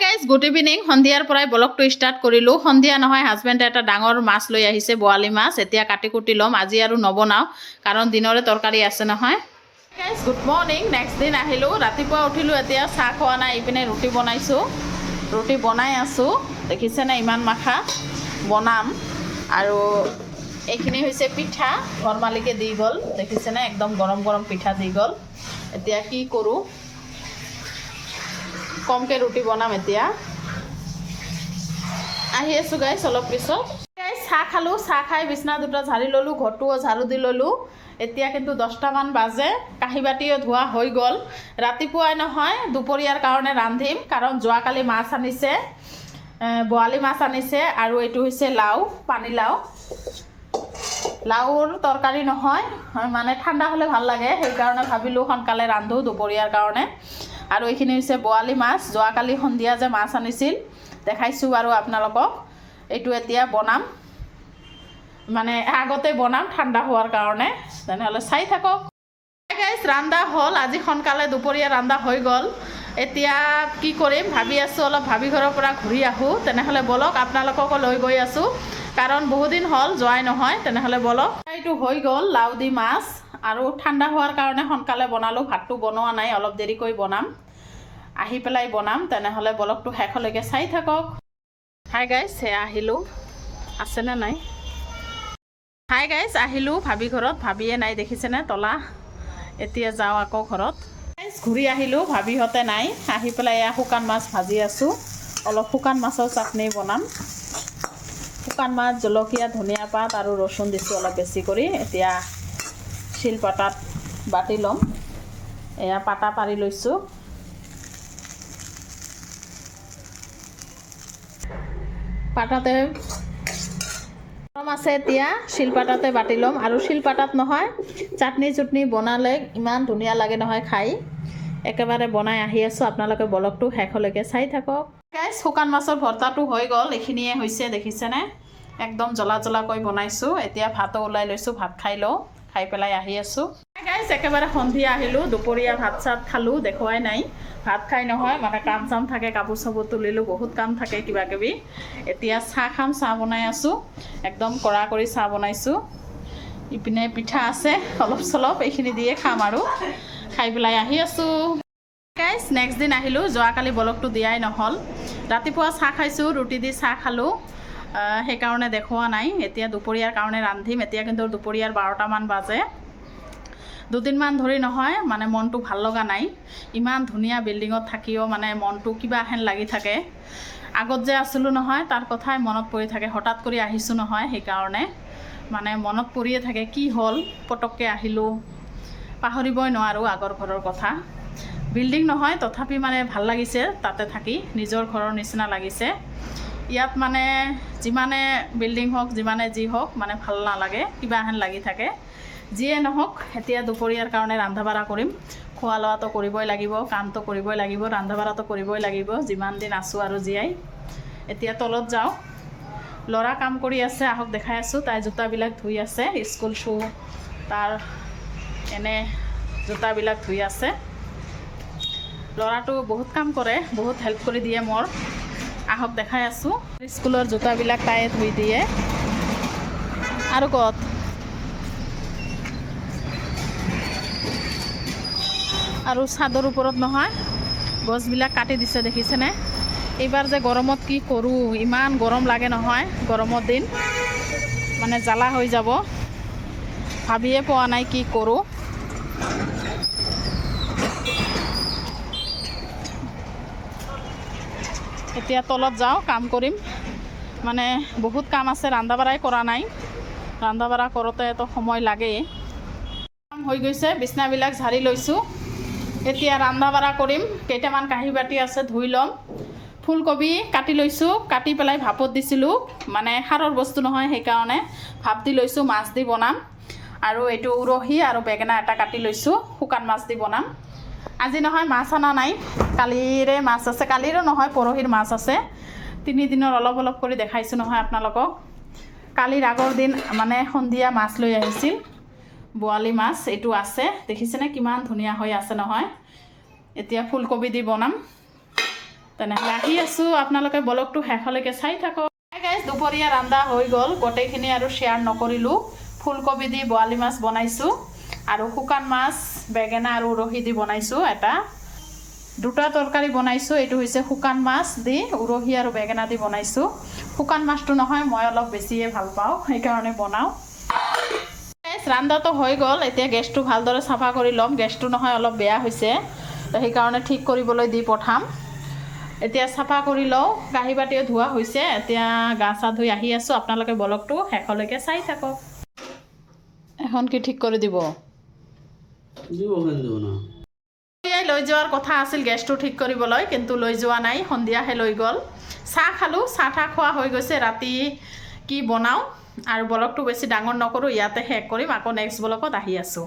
Guys good evening সন্ধিয়াৰ পৰাই ব্লগটো start কৰিলোঁ সন্ধিয়া নহয় হাজবেণ্ডে এটা ডাঙৰ মাছ লৈ আহিছে বৰালি মাছ এতিয়া কাটি কুটি ল'ম আজি আৰু নবনাওঁ কাৰণ দিনৰে তৰকাৰী আছে নহয় গাইজ গুড মৰ্নিং নেক্সট দিন আহিলোঁ ৰাতিপুৱা উঠিলোঁ এতিয়া চাহ খোৱা নাই ইপিনে ৰুটি বনাইছোঁ ৰুটি বনাই আছোঁ দেখিছেনে ইমান মাখা বনাম আৰু এইখিনি হৈছে পিঠা ঘৰ মালিকে দি গ'ল দেখিছেনে একদম গৰম গৰম পিঠা দি গ'ল এতিয়া কি কৰোঁ কমকৈ ৰুটি বনাম এতিয়া আহি আছোঁ গাইছ অলপ পিছত গাইছ চাহ খালোঁ চাহ খাই বিছনা দুটা ঝাৰি ল'লোঁ ঘৰটোও ঝাৰু দি ল'লোঁ এতিয়া কিন্তু 10টামান বাজে কাঁহী বাতিও ধোৱা হৈ গ'ল ৰাতিপুৱাই নহয় দুপৰীয়াৰ কাৰণে ৰান্ধিম কাৰণ যোৱাকালি মাছ আনিছে বৰালি মাছ আনিছে আৰু এইটো হৈছে লাও পানীলাও লাউৰ তৰকাৰী নহয় মানে ঠাণ্ডা হ'লে ভাল লাগে সেইকাৰণে ভাবিলোঁ সোনকালে ৰান্ধোঁ দুপৰীয়াৰ কাৰণে আৰু এইখিনি হৈছে বৰালি মাছ যোৱাকালি সন্ধিয়া যে মাছ আনিছিল দেখাইছোঁ আৰু আপোনালোকক এইটো এতিয়া বনাম মানে আগতে বনাম ঠাণ্ডা হোৱাৰ কাৰণে তেনেহ'লে চাই থাকক গাইছ ৰান্ধা হ'ল আজি সোনকালে দুপৰীয়া ৰান্ধা হৈ গ'ল এতিয়া কি কৰিম ভাবি আছোঁ অলপ ভাবি ঘৰৰ পৰা ঘূৰি আহোঁ তেনেহ'লে বলক আপোনালোককো লৈ গৈ আছোঁ কাৰণ বহুদিন হ'ল যোৱাই নহয় তেনেহ'লে বলক এইটো হৈ গ'ল লাউ দি মাছ আৰু ঠাণ্ডা হোৱাৰ কাৰণে সোনকালে বনালোঁ ভাতটো বনোৱা নাই অলপ দেৰিকৈ বনাম আহি পেলাই বনাম তেনেহ'লে ব্লগটো শেষলৈকে চাই থাকক হাই গাইছ সেয়া আহিলোঁ আছেনে নাই হাই গাইছ আহিলোঁ ভাবি ঘৰত ভাবিয়ে নাই দেখিছেনে তলা এতিয়া যাওঁ আকৌ ঘৰত গাইছ ঘূৰি আহিলোঁ ভাবিহঁতে নাই আহি পেলাই এয়া শুকান মাছ ভাজি আছোঁ অলপ শুকান মাছৰ চাটনি বনাম শুকান মাছ জলকীয়া ধনিয়া পাত আৰু ৰচুন দিছোঁ অলপ বেছি কৰি এতিয়া শিলপাতাত বাটি ল'ম এয়া পাতা পাৰি লৈছোঁ পাতাতে গৰম আছে এতিয়া শিলপাতাতে বাটি ল'ম আৰু শিলপাতাত নহয় চাটনি চুটনি বনালে ইমান ধুনীয়া লাগে নহয় খাই একেবাৰে বনাই আহি আছোঁ আপোনালোকে ব্লগটো শেষলৈকে চাই থাকক গাইছ শুকান মাছৰ ভৰ্তাটো হৈ গ'ল এইখিনিয়ে হৈছে দেখিছেনে একদম জ্বলা জ্বলাকৈ বনাইছোঁ এতিয়া ভাতো ওলাই লৈছোঁ ভাত খাই লওঁ খাই পেলাই আহি আছোঁ গাইছ একেবাৰে সন্ধিয়া আহিলোঁ দুপৰীয়া ভাত চাত খালোঁ দেখুৱাই নাই ভাত খাই নহয় মানে কাম চাম থাকে কাপোৰ চাপোৰ তুলিলোঁ বহুত কাম থাকে কিবা কিবি এতিয়া চাহ খাম চাহ বনাই আছোঁ একদম কড়া কৰি চাহ বনাইছোঁ ইপিনে পিঠা আছে অলপ চলপ এইখিনি দিয়ে খাম আৰু খাই পেলাই আহি আছোঁ গাইছ নেক্সট দিন আহিলোঁ যোৱাকালি ব্লগটো দিয়াই নহ'ল ৰাতিপুৱা চাহ খাইছোঁ ৰুটি দি চাহ খালোঁ সেইকাৰণে দেখুওৱা নাই এতিয়া দুপৰীয়াৰ কাৰণে ৰান্ধিম এতিয়া কিন্তু দুপৰীয়াৰ 12টামান বাজে দুদিনমান ধৰি নহয় মানে মনটো ভাল লগা নাই ইমান ধুনীয়া বিল্ডিঙত থাকিও মানে মনটো কিবা হেন লাগি থাকে আগত যে আছিলোঁ নহয় তাৰ কথাই মনত পৰি থাকে হঠাৎ কৰি আহিছোঁ নহয় সেইকাৰণে মানে মনত পৰিয়ে থাকে কি হ'ল পটককৈ আহিলোঁ পাহৰিবই নোৱাৰোঁ আগৰ ঘৰৰ কথা বিল্ডিং নহয় তথাপি মানে ভাল লাগিছে তাতে থাকি নিজৰ ঘৰৰ নিচিনা লাগিছে ইয়াত মানে যিমানে বিল্ডিং হওক যিমানে যি হওক মানে ভাল নালাগে কিবা হেন লাগি থাকে যিয়ে নহওক এতিয়া দুপৰীয়াৰ কাৰণে ৰন্ধা বঢ়া কৰিম খোৱা লোৱাটো কৰিবই লাগিব কামটো কৰিবই লাগিব ৰন্ধা বঢ়াটো কৰিবই লাগিব যিমান দিন আছোঁ আৰু জীয়াই এতিয়া তলত যাওঁ ল'ৰা কাম কৰি আছে আহক দেখাই আছোঁ তাই জোতাবিলাক ধুই আছে স্কুল শ্বু তাৰ এনে জোতাবিলাক ধুই আছে ল'ৰাটো বহুত কাম কৰে বহুত হেল্প কৰি দিয়ে মোৰ আহক দেখাই আছোঁ স্কুলৰ জোতাবিলাক তাইয়ে ধুই দিয়ে আৰু ক'ত আৰু চাদৰ ওপৰত নহয় গছবিলাক কাটি দিছে দেখিছেনে এইবাৰ যে গৰমত কি কৰোঁ ইমান গৰম লাগে নহয় গৰমৰ দিন মানে জ্বালা হৈ যাব ভাবিয়ে পোৱা নাই কি কৰোঁ এতিয়া তলত যাওঁ কাম কৰিম মানে বহুত কাম আছে ৰন্ধা বঢ়াই কৰা নাই ৰন্ধা বঢ়া কৰোঁতেতো সময় লাগেই কাম হৈ গৈছে বিছনাবিলাক ঝাৰি লৈছোঁ এতিয়া ৰন্ধা বঢ়া কৰিম কেইটামান কাঁহী বাতি আছে ধুই ল'ম ফুলকবি কাটি লৈছোঁ কাটি পেলাই ভাপত দিছিলোঁ মানে সাৰৰ বস্তু নহয় সেইকাৰণে ভাপ দি লৈছোঁ মাছ দি বনাম আৰু এইটো উৰহি আৰু বেঙেনা এটা কাটি লৈছোঁ শুকান মাছ দি বনাম আজি নহয় মাছ অনা নাই কালিৰে মাছ আছে কালিৰো নহয় পৰহিৰ মাছ আছে 3 দিনৰ অলপ অলপ কৰি দেখাইছোঁ নহয় আপোনালোকক কালিৰ আগৰ দিন মানে সন্ধিয়া মাছ লৈ আহিছিল বৰালি মাছ এইটো আছে দেখিছেনে কিমান ধুনীয়া হৈ আছে নহয় এতিয়া ফুলকবি দি বনাম তেনেহ'লে আহি আছোঁ, আপোনালোকে ব্লগটো শেষলৈকে চাই থাকক। গাইজ দুপৰীয়া ৰন্ধা হৈ গ'ল, গোটেইখিনি আৰু শ্বেয়াৰ নকৰিলোঁ। ফুলকবি দি বৰালি মাছ বনাইছোঁ আৰু শুকান মাছ বেঙেনা আৰু উৰহি দি বনাইছোঁ। দুটা তৰকাৰী বনাইছোঁ। এইটো হৈছে শুকান মাছ দি উৰহি আৰু বেঙেনা দি বনাইছোঁ। শুকান মাছটো নহয়, মই অলপ বেছিয়ে ভাল পাওঁ, সেইকাৰণে বনাওঁ। ৰান্ধাটো হৈ গ'ল, এতিয়া গেছটো ভালদৰে চাফা কৰি ল'ম। গেছটো নহয় অলপ বেয়া হৈছে, সেইকাৰণে ঠিক কৰিবলৈ দি পঠাম। এতিয়া চাফা কৰি লওঁ, কাঁহী বাতিও ধোৱা হৈছে। এতিয়া গা চা ধুই আহি আছোঁ, আপোনালোকে ব্লগটো শেষলৈকে চাই থাকক। এখন কি ঠিক কৰি দিব? লৈ যোৱাৰ কথা আছিল গেছটো ঠিক কৰিবলৈ, কিন্তু লৈ যোৱা নাই, সন্ধিয়াহে লৈ গ'ল। চাহ খালোঁ, চাহ খোৱা হৈ গৈছে। ৰাতি কি বনাওঁ আৰু ব্লগটো বেছি ডাঙৰ নকৰোঁ, ইয়াতে শেষ কৰিম। আকৌ নেক্সট ব্লগত আহি আছোঁ।